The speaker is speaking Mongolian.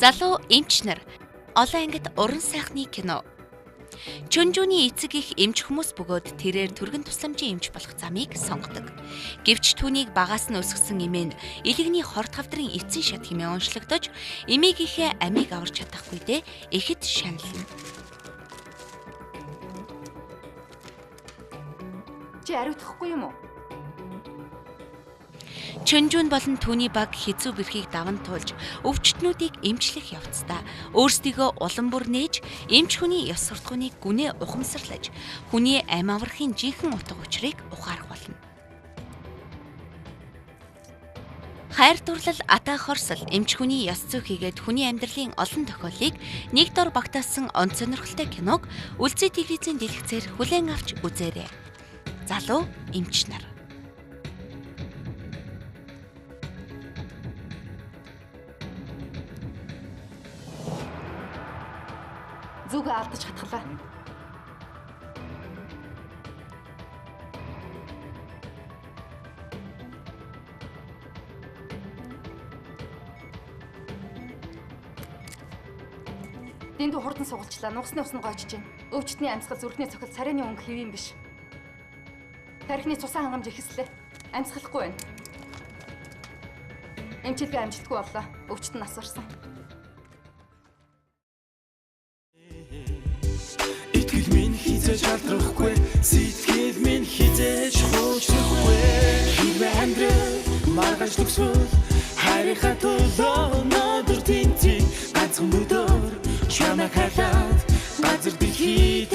Залуу эмч нар олон ангид уран сайхны кино. Чөнжүүний эцэг их эмч хүмүүс бөгөөд тэрээр түргэн тусламжийн эмч болох замыг сонгодог. Гэвч түүнийг багаас нь өсгсөн эмээ нь элэгний хорт хавдрын эцсийн шат хэмээн онцлогдож, эмээгийнхээ амийг аварч чадахгүйдээ ихэд шанална. Чи ариутгахгүй юм уу? Чөнжүүн болон түүний баг хизүү бэрхийг даван туулж өвчтнүүдийг эмчлэх явцдаа өөрсдийгөө улам бүр нээж эмч хүний ёс суртахууныг гүнээ ухамсарлаж хүний амь аврахын жинхэнэ утга учирыг ухаарах болно. Хайр дурлал, атаа хорсол, эмч хүний ёс зүй хийгээд хүний амьдралын олон тохиолыг нэг дор багтаасан онц сонирхолтой киног Үлзий телевизийн дэлгэцээр хүлээн авч үзээрэй. Залуу эмч нар. Зүгээ алдаж хатгалаа. Дэндүү хурдан сугалчлаа. Нугасны усны гоочж байна. Өвчтний амьсгал, зүрхний цохил, царайны өнгө хэвэн биш. Тархины цусан хангамж ихэслээ. Амьсгалахгүй байна. Эмчилгээ амжилтгүй боллоо. Өвчт нь асуурсан. Итгэл минь хизээж алдрахгүй, сэтгэл минь хизээж хуучрахгүй. Хэрвээ амьдрал маргааш төгсвөл хайрынхаа төлөө өнөөдөр тэнцээ ганцхан өдөр чамайг халаад газар дэлхийд